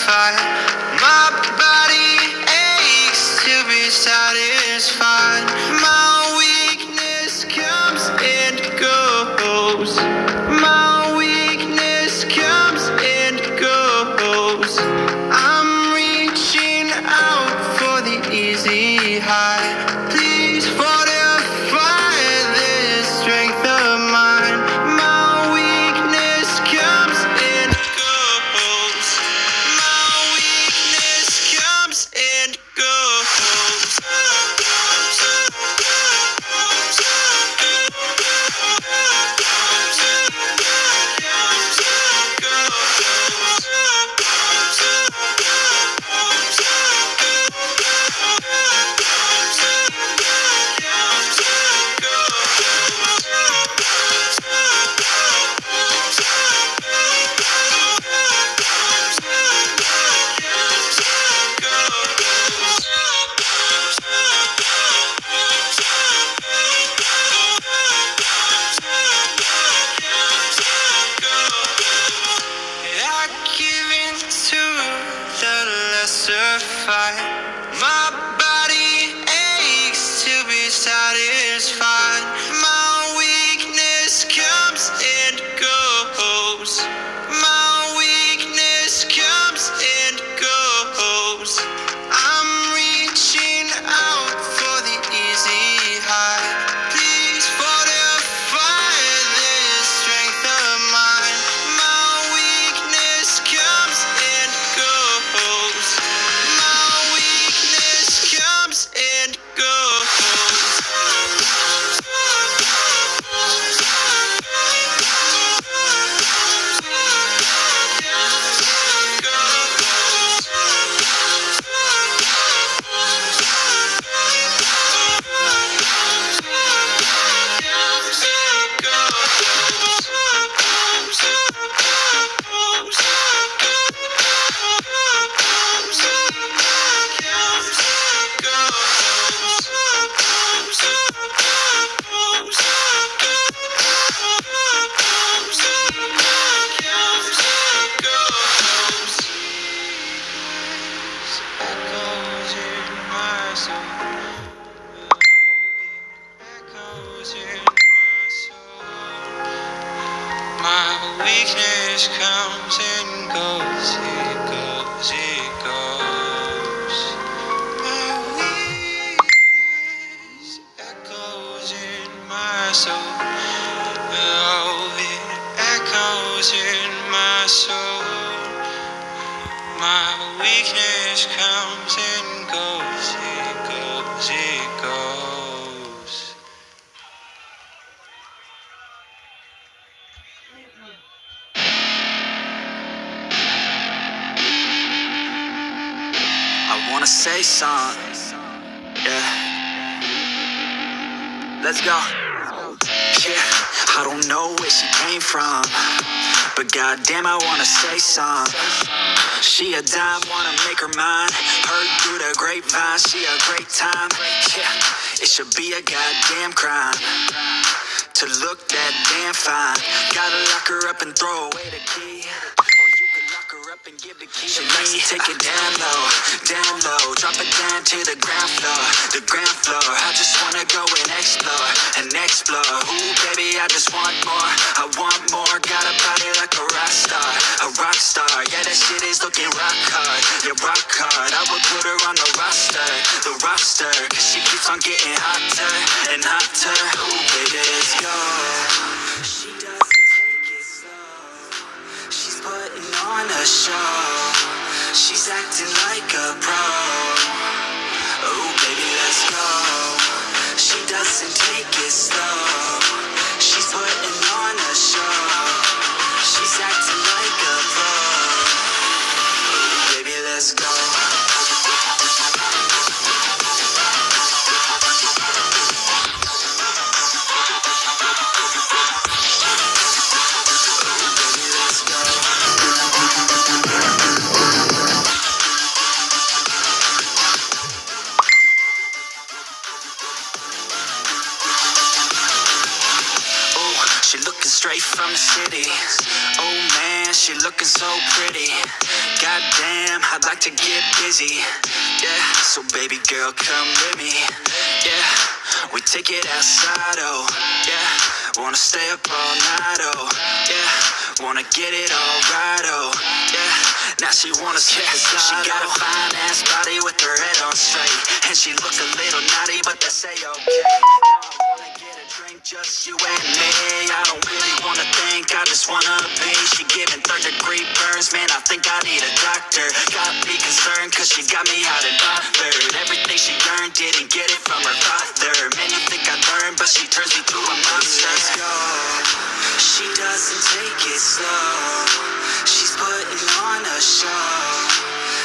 satisfied. My body aches to be satisfied. My weakness comes and goes. My weakness comes and goes. I'm reaching out for the easy high. Please fortify this strength of mine. My weakness comes and goes. My weakness comes and goes. I give in to the lesser fight. My body aches to be satisfied. My weakness comes and goes. My weakness comes and goes. I'm reaching out for the easy high. Please fortify this strength of mine. My weakness comes and goes. My weakness comes and goes. My weakness comes and goes, it goes, it goes. My weakness echoes in my soul. Oh, it echoes in my soul. My weakness comes and goes, it goes, it goes. I wanna say something, yeah. Let's go. Yeah, I don't know where she came from, but goddamn, I wanna say something. She a dime, wanna make her mine. Heard through the grapevine, she a great time. Yeah, it should be a goddamn crime to look that damn fine. Gotta lock her up and throw away the key. Or you can lock her up and give the key to me. Take it down low, down low. Drop it down to the ground floor, the ground floor. I just wanna go and explore, and explore. Ooh, baby, I just want more, I want more. Got a body like a rock star, a rock star. Yeah, that shit is looking rock hard, yeah, rock hard. I would put her on the roster, cause she keeps on getting hotter and hotter. Ooh, baby, let's go. She doesn't take it slow, she's putting on a show. She's acting like a pro. Oh, baby, let's go. She doesn't take it slow, she's putting on a show. She's acting like a pro. Oh, baby, let's go. Straight from the so pretty. Goddamn, I'd like to get busy. Yeah, so baby girl, come with me. Yeah, we take it outside, oh. Yeah, wanna stay up all night, oh. Yeah, wanna get it all right, oh. Yeah, now she wanna slip aside. She got a fine ass body with her head on straight, and she look a little naughty, but that's a-okay. Now I wanna get a drink, just you and me. I don't really wanna think, I just wanna be. She giving third-degree burns, man, I think I need a doctor. Got me concerned, cause she got me hot and bothered. Everything she earned, didn't get it from her father. Man, you think I learned, but she turns me to a monster. Let's go. She doesn't take it slow. She's putting on a show.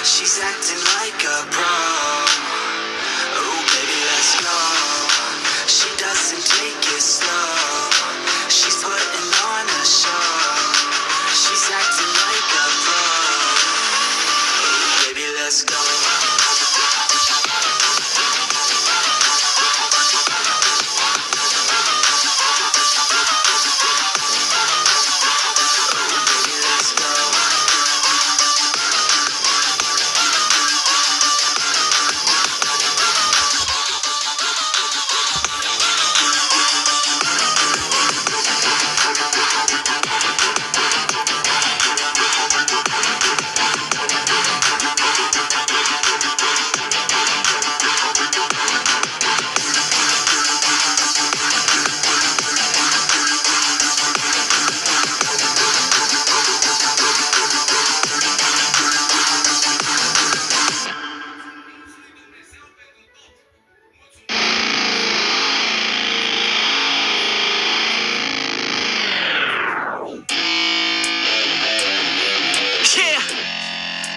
She's acting like a pro. Oh, baby, let's go. She doesn't take it slow. She's putting on a show. She's acting like a pro. Oh, baby, let's go.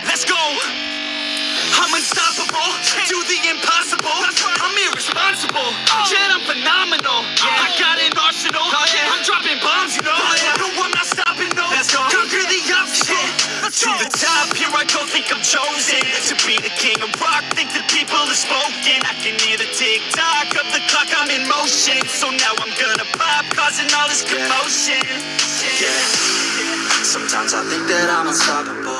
Let's go. I'm unstoppable, do the impossible. I'm irresponsible, yet I'm phenomenal. I got an arsenal, I'm dropping bombs, you know. No, I'm not stopping, no. Conquer the obstacle. To the top, here I go, think I'm chosen to be the king of rock, think the people have spoken. I can hear the tick-tock of the clock, I'm in motion. So now I'm gonna pop, causing all this commotion. Yeah, sometimes I think that I'm unstoppable.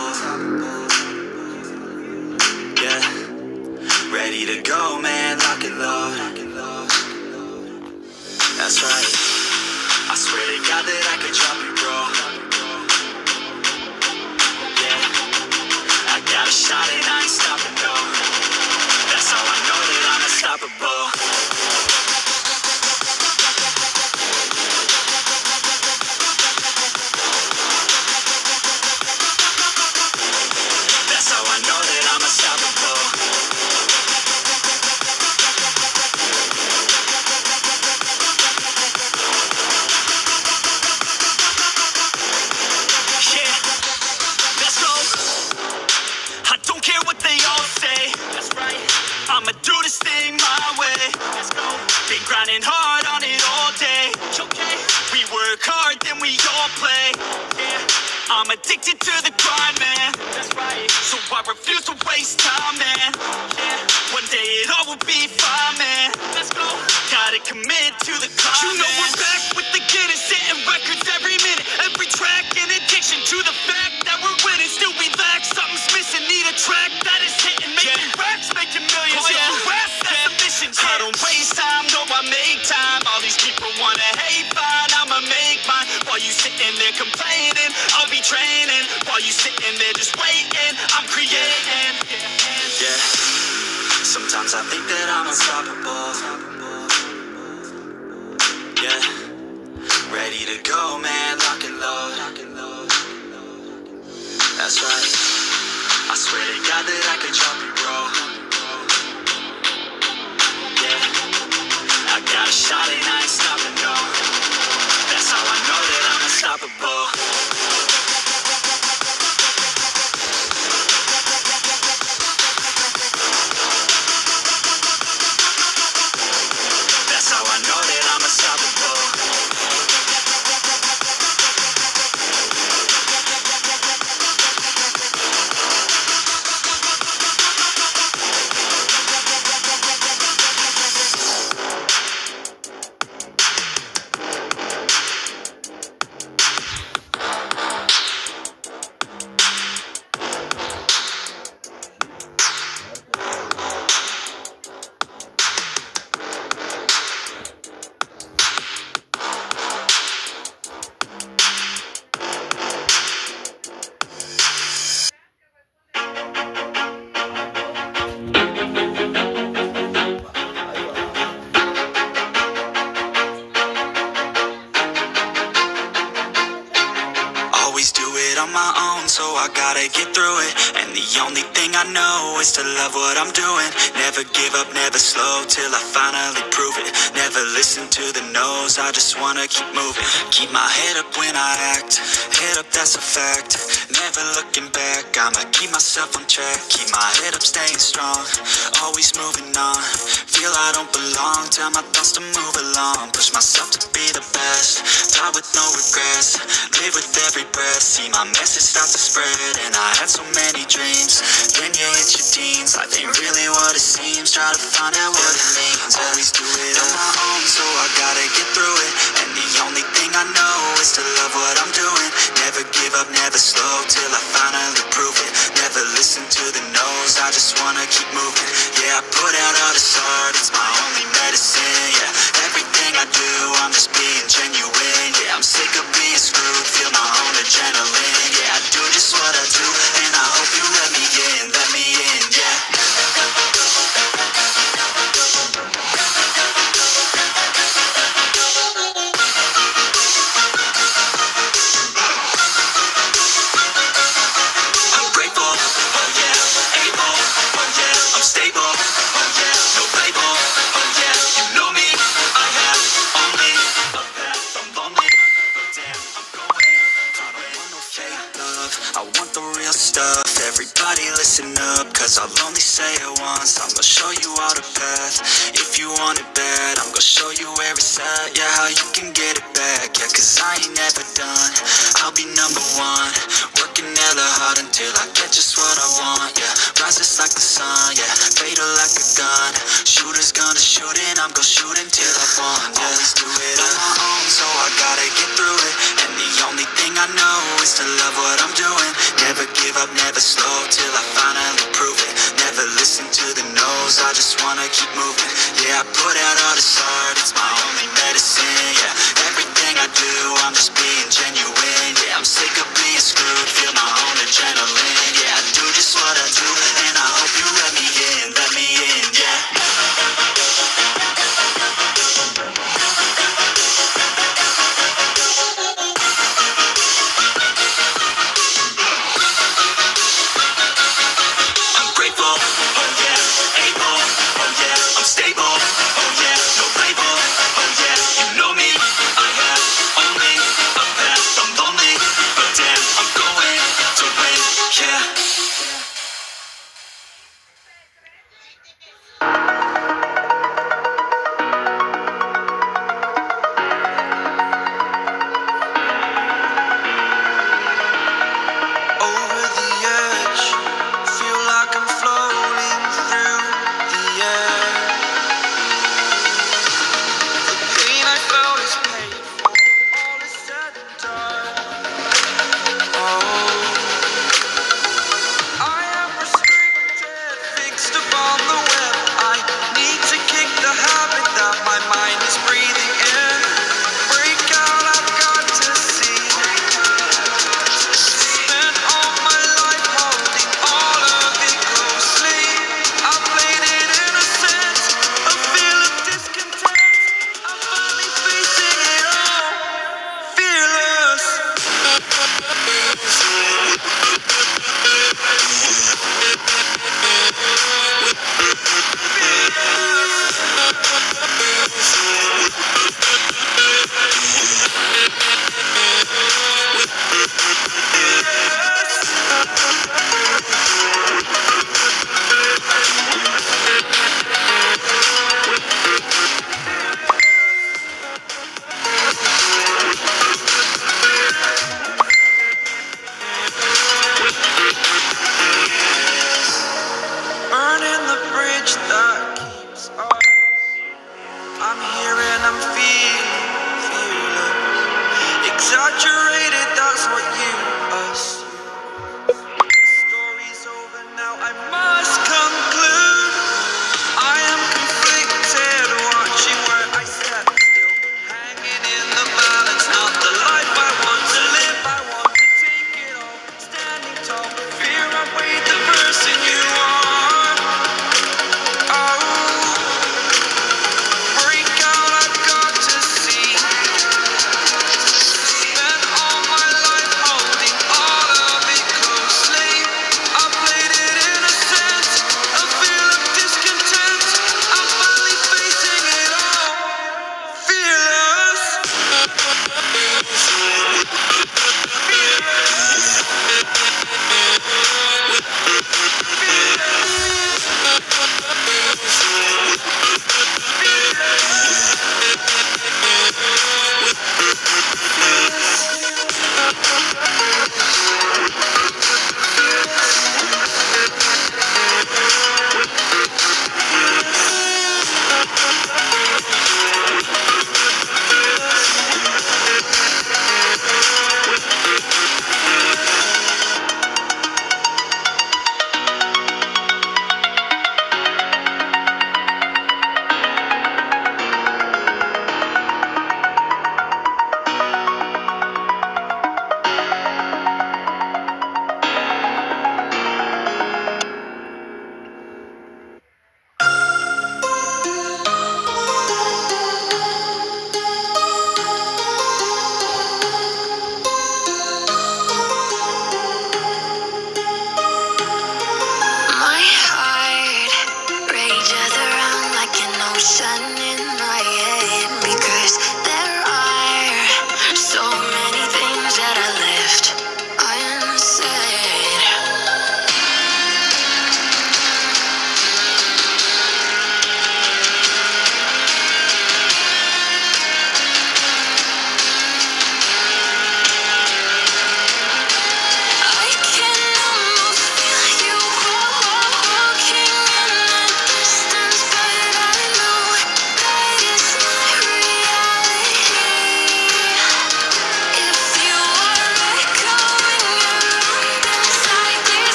Yeah, ready to go, man, lock and load. That's right, I swear to God that I could drop it, bro. Yeah, I got a shot and I ain't stopping, no. That's how I know that I'm unstoppable. That's how I know that I'm unstoppable. Yeah, let's go. I don't care what they all say. That's right. I'ma do this thing my way. Let's go. Been grinding hard on it all day. Okay. We work hard, then we all play. Yeah. I'm addicted to the grind, man. That's right. So I refuse to waste time, man. Yeah. One day it all will be fine, man. Let's go. Gotta commit to the climb. You know we're back with the Guinness, setting records every minute, every track. In addiction to the fact that we're winning, still we lack something's missing. Need a track that is hitting, making racks, making millions. That's the mission. I don't waste time, no, I make time. All these people wanna hate, fine, I'ma make mine. While you sitting there complaining, I'll be training. While you sitting there just waiting, I'm creating. Yeah, sometimes I think that I'm unstoppable. Yeah, ready to go, man, lock and load. own, so I gotta get through it. And the only thing I know is to love what I'm doing. Never give up, never slow, till I finally prove it. Never listen to the no's, I just wanna keep moving. Keep my head up when I act, head up, that's a fact. Never looking back, I'ma keep myself on track. Keep my head up, staying strong, always moving on. Feel I don't belong, tell my thoughts to move along. Push myself to be the best, die with no regrets. Live with every breath, see my message start to spread. And I had so many dreams, then you hit your teens. Life ain't really what it seems, try to find out what it means. Always do it on my own, so I gotta get through it. And the only thing I know is to love what I'm doing. Never give up, never slow, till I finally prove it. Never listen to the no's, I just wanna keep moving. Yeah, I put out all this art, it's my only medicine. Yeah, everything I do, I'm just being genuine. Yeah, I'm sick of being screwed, feel my own adrenaline. Yeah, I do just what I do, and I hope you let me in, yeah. I'm grateful, oh yeah, able, oh yeah, I'm stable, oh yeah, no label, oh yeah, you know me, I have only a path, I'm lonely, but damn, I'm going. I don't want no fake love, I want the real stuff. Everybody listen up, cause I'll only say it once. I'm gonna show you all the path, if you want it bad. I'm gonna show you where it's at, yeah, how you can get it back. Yeah, cause I ain't never done, I'll be number one. Working hella hard until I get just what I want, yeah. Rises like the sun, yeah, fatal like a gun. Shooter's gonna shoot and I'm gonna shoot until I won, yeah. Always do it on my own, so I gotta get through it. And the only thing I know is to love what I'm doing. Never give up, never slow, till I finally prove it. Never listen to the no's, I just wanna keep moving. Yeah, I put out all this art, it's my only medicine. Yeah, everything I do, I'm just being genuine. Yeah, I'm sick of being screwed, feel my own adrenaline. Yeah, I do just what I do, and I hope you let me in, yeah. I'm grateful, oh yeah, able, oh yeah, I'm stable, oh yeah, no label, oh yeah, you know me, I have only a path, I'm lonely, but damn, I'm going to win, yeah. Over the edge, feel like I'm floating through the air. The pain I felt is paid for, all is said and done. Oh, I am restricted, fixed upon the web. I need to kick the habit that my mind is breathing in. Break out, I've got to see. Spent all my life holding all of it closely. I played it innocent, a feel of discontent. I'm finally facing it all, fearless. Burning the bridge that keeps us. I'm here and I'm feeling fearless. Exaggerated, that's what you assume. The story's over now, I must conclude. I am conflicted, watching where I step still. Hanging in the balance, not the life I want to live. I want to take it all, standing tall.